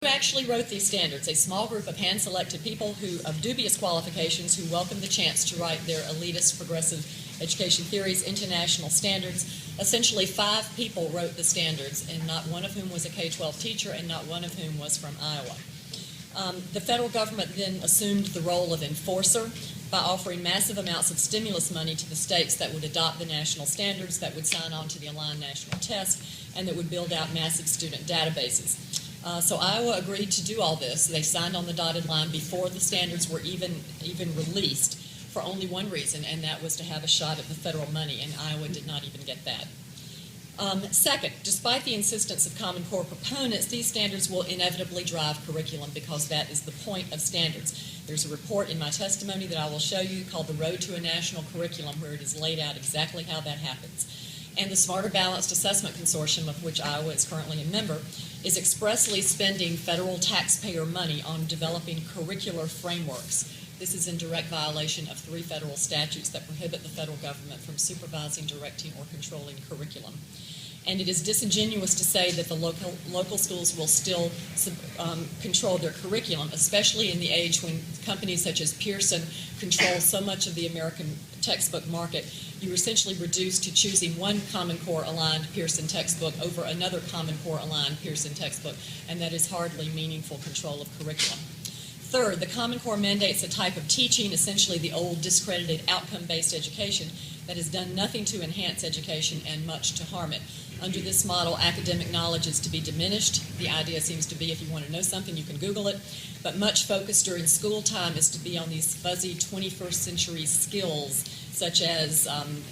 Who actually wrote these standards? A small group of hand-selected people of dubious qualifications who welcomed the chance to write their elitist progressive education theories into national standards. Essentially 5 people wrote the standards, and not one of whom was a K-12 teacher and not one of whom was from Iowa. The federal government then assumed the role of enforcer by offering massive amounts of stimulus money to the states that would adopt the national standards, that would sign on to the aligned national test, and that would build out massive student databases. So Iowa agreed to do all this. They signed on the dotted line before the standards were even released for only one reason, and that was to have a shot at the federal money, and Iowa did not even get that. Second, despite the insistence of Common Core proponents, these standards will inevitably drive curriculum because that is the point of standards. There's a report in my testimony that I will show you called The Road to a National Curriculum, where it is laid out exactly how that happens. And the Smarter Balanced Assessment Consortium, of which Iowa is currently a member, is expressly spending federal taxpayer money on developing curricular frameworks. This is in direct violation of 3 federal statutes that prohibit the federal government from supervising, directing, or controlling curriculum. And it is disingenuous to say that the local schools will still control their curriculum, especially in the age when companies such as Pearson control so much of the American textbook market. You're essentially reduced to choosing one Common Core aligned Pearson textbook over another Common Core aligned Pearson textbook, and that is hardly meaningful control of curriculum. Third, the Common Core mandates a type of teaching, essentially the old discredited outcome-based education, that has done nothing to enhance education and much to harm it. Under this model, academic knowledge is to be diminished. The idea seems to be if you want to know something, you can Google it. But much focus during school time is to be on these fuzzy 21st century skills, such as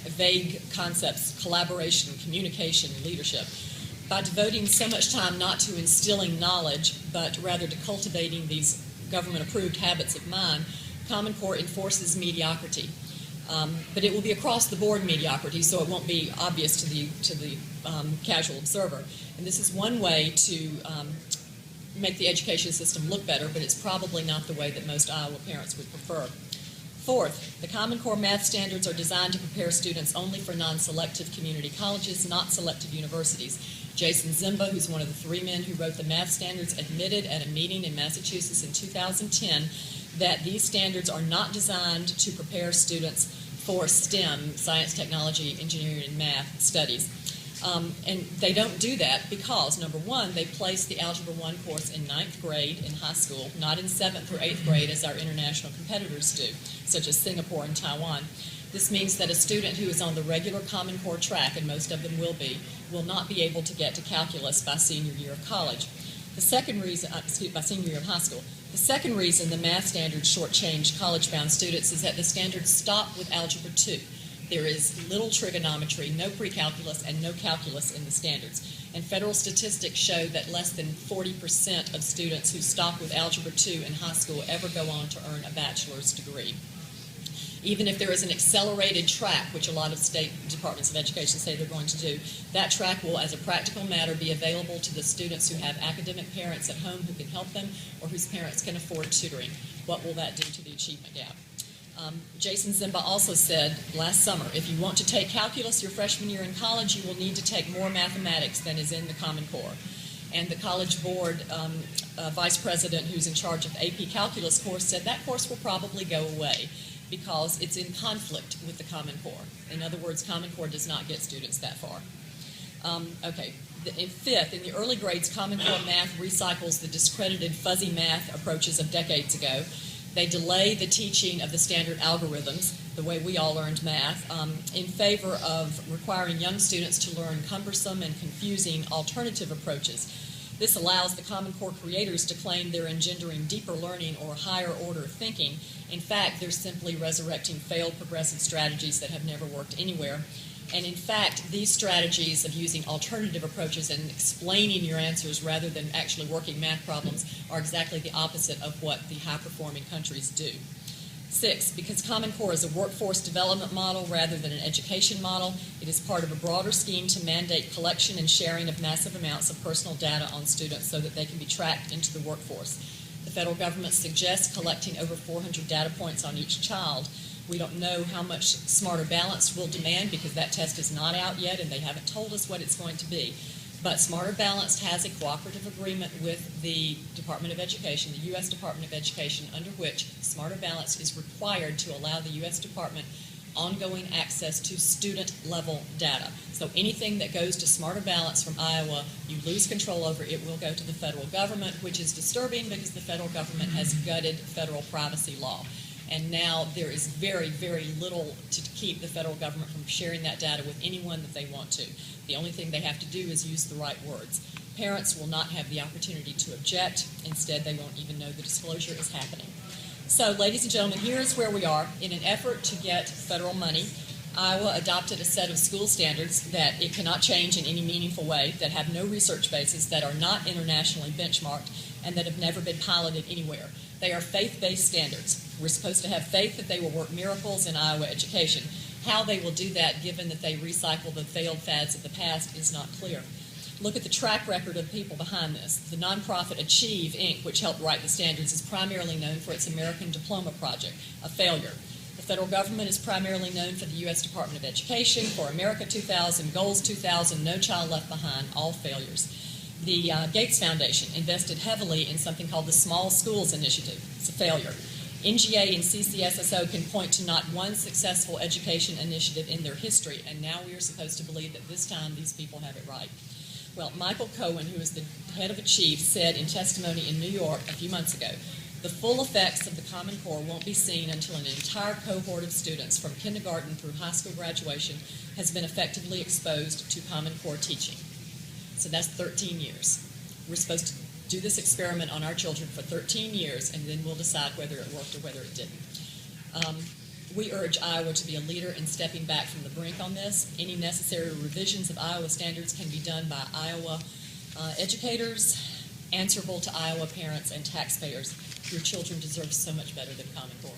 vague concepts, collaboration, communication, leadership. By devoting so much time not to instilling knowledge, but rather to cultivating these government-approved habits of mind, Common Core enforces mediocrity. But it will be across-the-board mediocrity, so it won't be obvious to the casual observer. And this is one way to make the education system look better, but it's probably not the way that most Iowa parents would prefer. Fourth, the Common Core math standards are designed to prepare students only for non-selective community colleges, not selective universities. Jason Zimba, who's one of the 3 men who wrote the math standards, admitted at a meeting in Massachusetts in 2010 that these standards are not designed to prepare students for STEM, science, technology, engineering, and math studies. And they don't do that because, number one, they place the Algebra 1 course in 9th grade in high school, not in 7th or 8th grade as our international competitors do, such as Singapore and Taiwan. This means that a student who is on the regular Common Core track, and most of them will not be able to get to calculus by senior year of college. The second reason, by senior year of high school. The second reason the math standards shortchange college-bound students is that the standards stop with Algebra 2. There is little trigonometry, no pre-calculus, and no calculus in the standards. And federal statistics show that less than 40% of students who stop with Algebra 2 in high school ever go on to earn a bachelor's degree. Even if there is an accelerated track, which a lot of state departments of education say they're going to do, that track will, as a practical matter, be available to the students who have academic parents at home who can help them or whose parents can afford tutoring. What will that do to the achievement gap? Jason Zimba also said last summer, if you want to take calculus your freshman year in college, you will need to take more mathematics than is in the Common Core. And the College Board vice president who's in charge of the AP Calculus course said that course will probably go away because it's in conflict with the Common Core. In other words, Common Core does not get students that far. Fifth, in the early grades, Common Core math recycles the discredited fuzzy math approaches of decades ago. They delay the teaching of the standard algorithms, the way we all learned math, in favor of requiring young students to learn cumbersome and confusing alternative approaches. This allows the Common Core creators to claim they're engendering deeper learning or higher order thinking. In fact, they're simply resurrecting failed progressive strategies that have never worked anywhere. And in fact, these strategies of using alternative approaches and explaining your answers rather than actually working math problems are exactly the opposite of what the high-performing countries do. 6, because Common Core is a workforce development model rather than an education model, it is part of a broader scheme to mandate collection and sharing of massive amounts of personal data on students so that they can be tracked into the workforce. The federal government suggests collecting over 400 data points on each child. We don't know how much Smarter Balanced will demand because that test is not out yet and they haven't told us what it's going to be. But Smarter Balanced has a cooperative agreement with the Department of Education, the U.S. Department of Education, under which Smarter Balanced is required to allow the U.S. Department ongoing access to student-level data. So anything that goes to Smarter Balance from Iowa, you lose control over. It will go to the federal government, which is disturbing because the federal government has gutted federal privacy law. And now there is very, very little to keep the federal government from sharing that data with anyone that they want to. The only thing they have to do is use the right words. Parents will not have the opportunity to object. Instead, they won't even know the disclosure is happening. So, ladies and gentlemen, here is where we are. In an effort to get federal money, Iowa adopted a set of school standards that it cannot change in any meaningful way, that have no research basis, that are not internationally benchmarked, and that have never been piloted anywhere. They are faith-based standards. We're supposed to have faith that they will work miracles in Iowa education. How they will do that, given that they recycle the failed fads of the past, is not clear. Look at the track record of people behind this. The nonprofit Achieve, Inc., which helped write the standards, is primarily known for its American Diploma Project, a failure. The federal government is primarily known for the U.S. Department of Education, for America 2000, Goals 2000, No Child Left Behind, all failures. The Gates Foundation invested heavily in something called the Small Schools Initiative. It's a failure. NGA and CCSSO can point to not one successful education initiative in their history, and now we are supposed to believe that this time these people have it right. Well, Michael Cohen, who is the head of Achieve, said in testimony in New York a few months ago, the full effects of the Common Core won't be seen until an entire cohort of students from kindergarten through high school graduation has been effectively exposed to Common Core teaching. So that's 13 years. We're supposed to do this experiment on our children for 13 years, and then we'll decide whether it worked or whether it didn't. We urge Iowa to be a leader in stepping back from the brink on this. Any necessary revisions of Iowa standards can be done by Iowa educators, answerable to Iowa parents and taxpayers. Your children deserve so much better than Common Core.